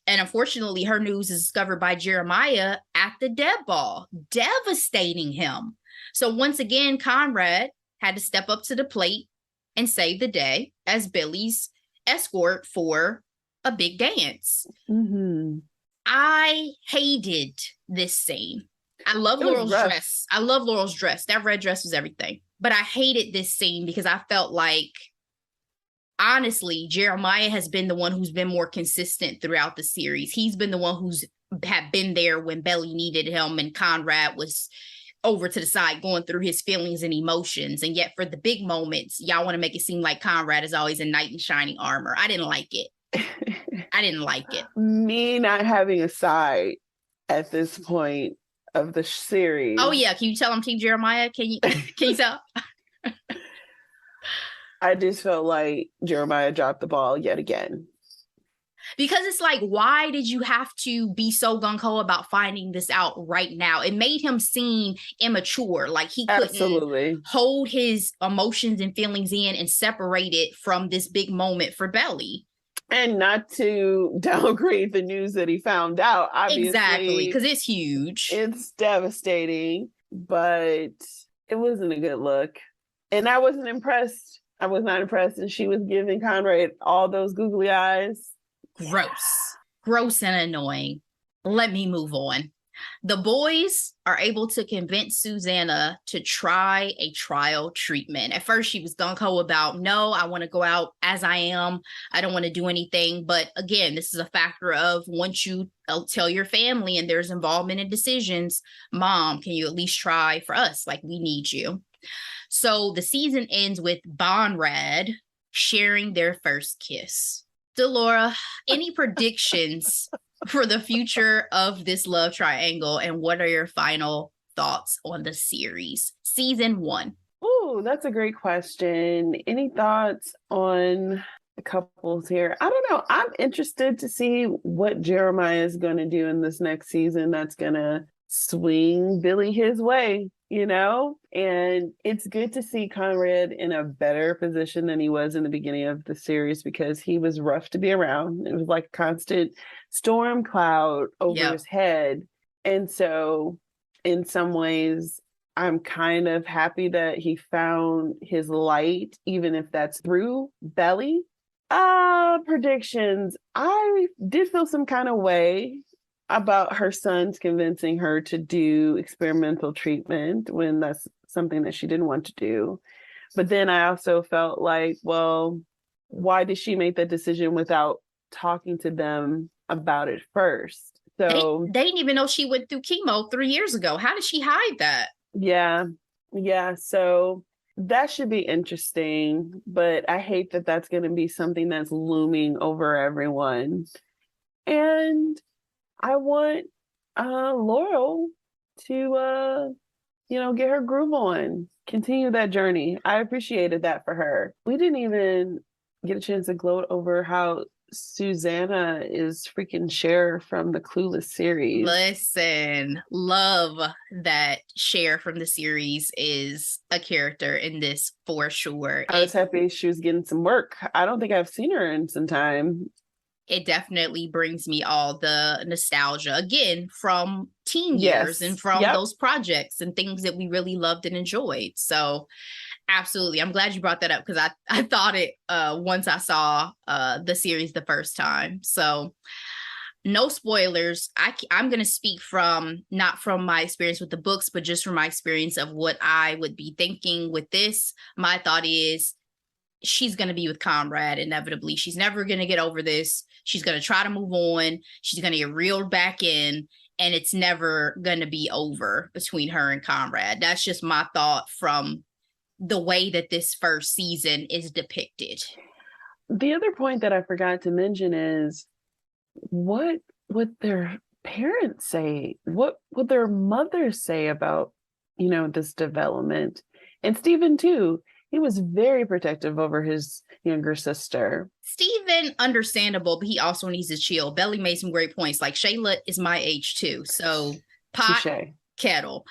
And unfortunately, her news is discovered by Jeremiah at the dead ball, devastating him. So once again, Conrad had to step up to the plate and save the day as Billy's escort for a big dance. Mm-hmm. I hated this scene. I love Laurel's dress. I love Laurel's dress. That red dress was everything. But I hated this scene because I felt like, honestly, Jeremiah has been the one who's been more consistent throughout the series. He's been the one who's had been there when Belly needed him and Conrad was over to the side going through his feelings and emotions. And yet for the big moments, y'all want to make it seem like Conrad is always a knight in shining armor. I didn't like it. I didn't like it. Me not having a side at this point of the series. Oh yeah, can you tell I'm Team Jeremiah? Can you tell? I just felt like Jeremiah dropped the ball yet again. Because it's like, why did you have to be so gung-ho about finding this out right now? It made him seem immature, like he couldn't hold his emotions and feelings in and separate it from this big moment for Belly. And not to downgrade the news that he found out, obviously. Exactly, because it's huge. It's devastating, but it wasn't a good look. And I wasn't impressed. I was not impressed. And she was giving Conrad all those googly eyes. Gross and annoying. Let me move on. The boys are able to convince Susanna to try a trial treatment. At first, she was gung-ho about, no, I want to go out as I am. I don't want to do anything. But again, this is a factor of once you tell your family and there's involvement in decisions, Mom, can you at least try for us? Like, we need you. So the season ends with Bonrad sharing their first kiss. Delora, any predictions for the future of this love triangle, and what are your final thoughts on the series? Season 1. Oh, that's a great question. Any thoughts on the couples here? I don't know. I'm interested to see what Jeremiah is going to do in this next season that's going to swing Billy his way, you know? And it's good to see Conrad in a better position than he was in the beginning of the series, because he was rough to be around. It was like a constant storm cloud over his head. And so in some ways, I'm kind of happy that he found his light, even if that's through Belly. Predictions. I did feel some kind of way about her sons convincing her to do experimental treatment when that's something that she didn't want to do. But then I also felt like, well, why did she make that decision without talking to them about it first? So they didn't even know she went through chemo 3 years ago. How did she hide that? Yeah. So that should be interesting, but I hate that that's going to be something that's looming over everyone. And I want Laurel to, get her groove on, continue that journey. I appreciated that for her. We didn't even get a chance to gloat over how Susanna is freaking Cher from the Clueless series. Listen, love that Cher from the series is a character in this for sure. I was happy she was getting some work. I don't think I've seen her in some time. It definitely brings me all the nostalgia again from teen years and from those projects and things that we really loved and enjoyed. So absolutely. I'm glad you brought that up, because I thought it once I saw the series the first time. So no spoilers. I'm going to speak not from my experience with the books, but just from my experience of what I would be thinking with this. My thought is she's going to be with Conrad inevitably. She's never going to get over this. She's going to try to move on. She's going to get reeled back in, and it's never going to be over between her and Conrad. That's just my thought from the way that this first season is depicted. The other point that I forgot to mention is, what would their parents say? What would their mothers say about, this development? And Stephen too. He was very protective over his younger sister. Stephen, understandable, but he also needs to chill. Belly made some great points. Like, Shayla is my age too. So pot, Touché. kettle.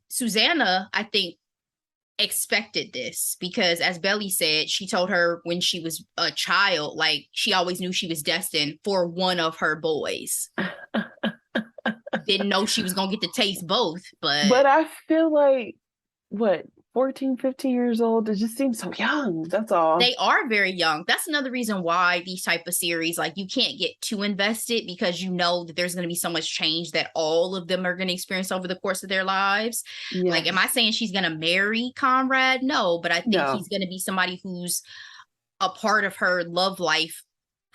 Susanna, I think, expected this, because as Belly said, she told her when she was a child, like, she always knew she was destined for one of her boys. Didn't know she was going to get to taste both, but I feel like, 14, 15 years old, it just seems so young. That's all. They are very young. That's another reason why these type of series, like, you can't get too invested, because you know that there's going to be so much change that all of them are going to experience over the course of their lives. Yes. Like, am I saying she's going to marry Conrad? No, but I think he's going to be somebody who's a part of her love life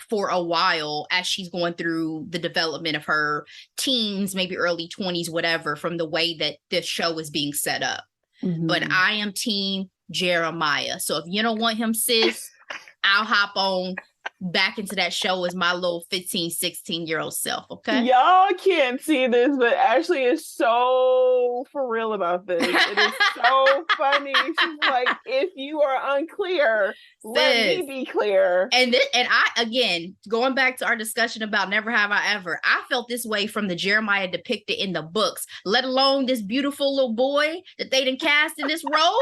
for a while as she's going through the development of her teens, maybe early 20s, whatever, from the way that this show is being set up. Mm-hmm. But I am team Jeremiah. So if you don't want him, sis, I'll hop on back into that show as my little 15, 16-year-old self, okay? Y'all can't see this, but Ashley is so for real about this. It is so funny. She's like, if you are unclear, let me be clear. And I, again, going back to our discussion about Never Have I Ever, I felt this way from the Jeremiah depicted in the books, let alone this beautiful little boy that they done cast in this role.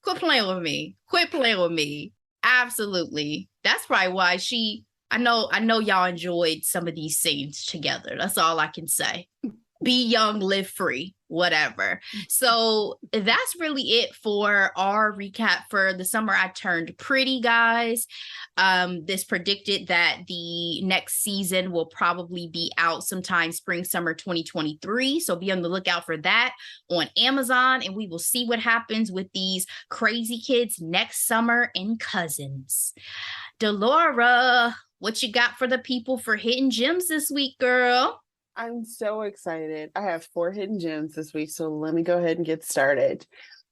Quit playing with me. Quit playing with me. Absolutely. That's probably why I know y'all enjoyed some of these scenes together. That's all I can say. Be young, live free. whatever. So that's really it for our recap for the summer I turned pretty, guys. This predicted that the next season will probably be out sometime spring summer 2023, so be on the lookout for that on Amazon, and we will see what happens with these crazy kids next summer in Cousins. Delora, what you got for the people for hidden gems this week, girl? I'm so excited. I have 4 hidden gems this week, so let me go ahead and get started.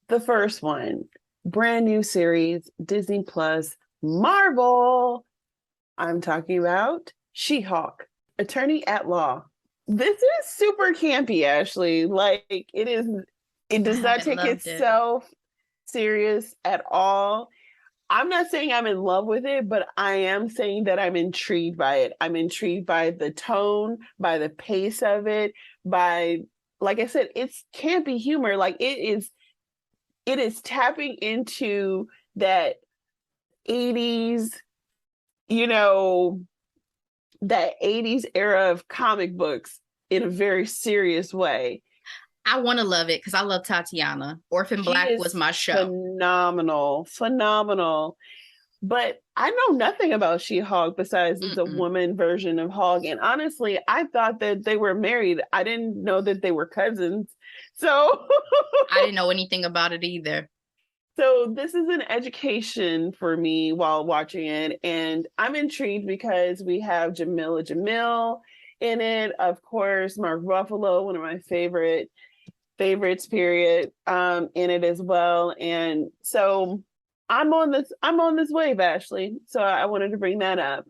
The first one, brand new series, Disney Plus, Marvel. I'm talking about She-Hulk, Attorney at Law. This is super campy, Ashley. Like, it does not take itself serious at all. I'm not saying I'm in love with it, but I am saying that I'm intrigued by it. I'm intrigued by the tone, by the pace of it, by, like I said, it's campy humor. Like it is tapping into that 80s, that 80s era of comic books in a very serious way. I want to love it because I love Tatiana. Orphan Black was my show. Phenomenal. But I know nothing about She-Hulk besides it's a woman version of Hulk. And honestly, I thought that they were married. I didn't know that they were cousins. So I didn't know anything about it either. So this is an education for me while watching it. And I'm intrigued because we have Jamila Jamil in it. Of course, Mark Ruffalo, one of my favorites, period, in it as well. And so I'm on this wave, Ashley. So I wanted to bring that up.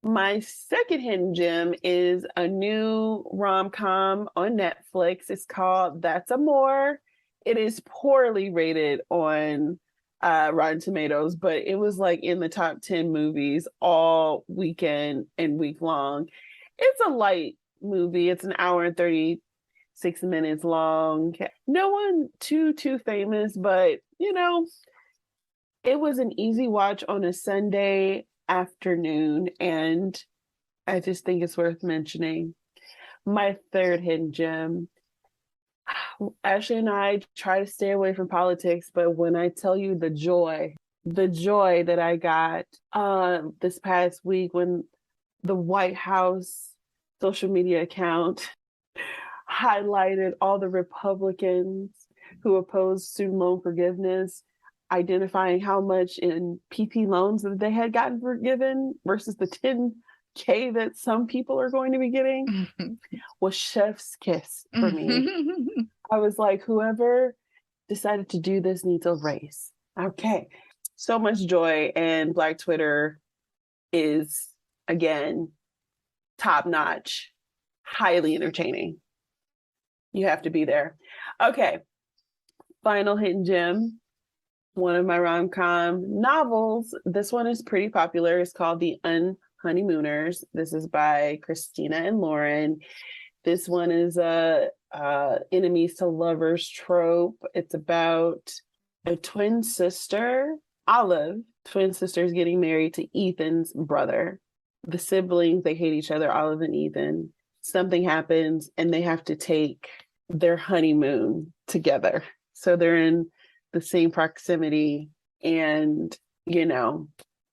My second hidden gem is a new rom-com on Netflix. It's called That's Amor. It is poorly rated on Rotten Tomatoes, but it was like in the top 10 movies all weekend and week long. It's a light movie. It's an hour and 36 minutes long. No one too famous, but it was an easy watch on a Sunday afternoon, and I just think it's worth mentioning. My third hidden gem, Ashley and I try to stay away from politics, but when I tell you the joy that I got this past week when the White House social media account highlighted all the Republicans who opposed student loan forgiveness, identifying how much in PP loans that they had gotten forgiven versus the $10K that some people are going to be getting, was chef's kiss for me. I was like, whoever decided to do this needs a raise. Okay. So much joy, and Black Twitter is, again, top notch, highly entertaining. You have to be there. Okay. Final hidden gem, one of my rom-com novels. This one is pretty popular. It's called The Unhoneymooners. This is by Christina and Lauren. This one is a enemies to lovers trope. It's about a twin sister, Olive, twin sisters getting married to Ethan's brother. The siblings, they hate each other, Olive and Ethan. Something happens and they have to take their honeymoon together. So they're in the same proximity, and,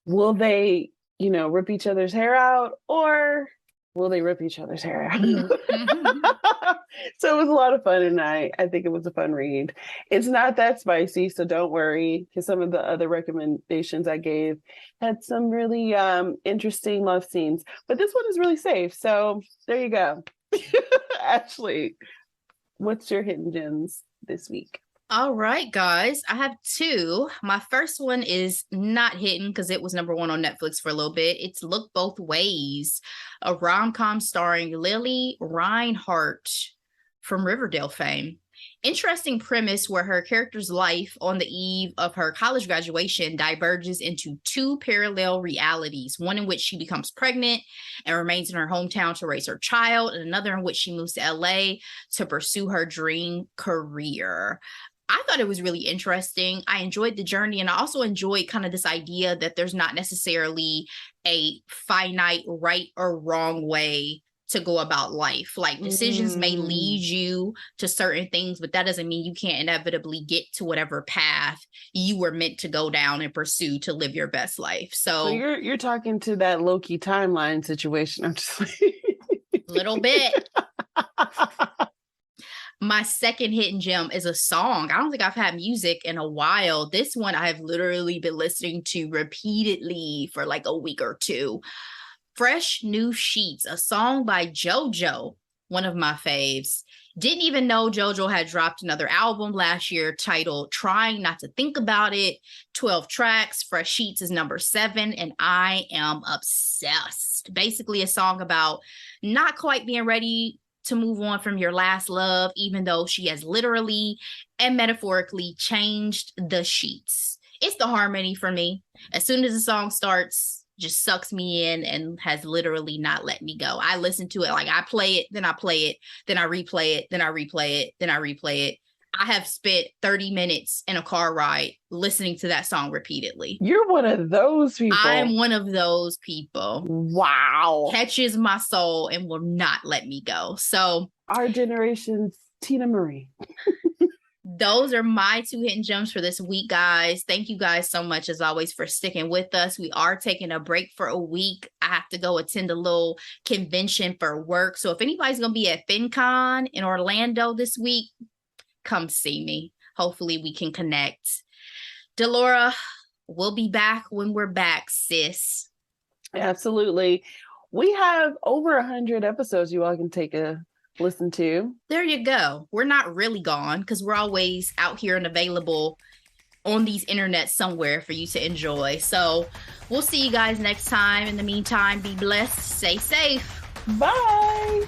will they, rip each other's hair out, or will they rip each other's hair out? So it was a lot of fun, and I think it was a fun read. It's not that spicy, so don't worry, because some of the other recommendations I gave had some really interesting love scenes, but this one is really safe. So there you go. Ashley, what's your hidden gems this week? All right, guys, I have 2. My first one is not hidden because it was number 1 on Netflix for a little bit. It's Look Both Ways, a rom-com starring Lily Reinhart from Riverdale fame. Interesting premise where her character's life on the eve of her college graduation diverges into 2 parallel realities, one in which she becomes pregnant and remains in her hometown to raise her child, and another in which she moves to LA to pursue her dream career. I thought it was really interesting. I enjoyed the journey, and I also enjoyed kind of this idea that there's not necessarily a finite right or wrong way to go about life. Like decisions may lead you to certain things, but that doesn't mean you can't inevitably get to whatever path you were meant to go down and pursue to live your best life. So you're talking to that Loki timeline situation. I'm just like little bit. My second hidden gem is a song. I don't think I've had music in a while. This one I've literally been listening to repeatedly for like a week or two. Fresh New Sheets, a song by JoJo, one of my faves. Didn't even know JoJo had dropped another album last year titled Trying Not to Think About It. 12 tracks. Fresh Sheets is number 7, and I am obsessed. Basically a song about not quite being ready to move on from your last love, even though she has literally and metaphorically changed the sheets. It's the harmony for me. As soon as the song starts, just sucks me in and has literally not let me go. I listen to it, like I play it, then I play it, then I replay it, then I replay it, then I replay it. I have spent 30 minutes in a car ride listening to that song repeatedly. You're one of those people. I'm one of those people. Wow. Catches my soul and will not let me go. So our generation's Tina Marie. Those are my 2 hidden gems for this week, guys. Thank you guys so much, as always, for sticking with us. We are taking a break for a week. I have to go attend a little convention for work. So if anybody's going to be at FinCon in Orlando this week, come see me. Hopefully we can connect. Delora, we'll be back when we're back, sis. Absolutely. We have over 100 episodes you all can take a listen to. There you go. We're not really gone because we're always out here and available on these internets somewhere for you to enjoy. So we'll see you guys next time. In the meantime, be blessed, stay safe. Bye.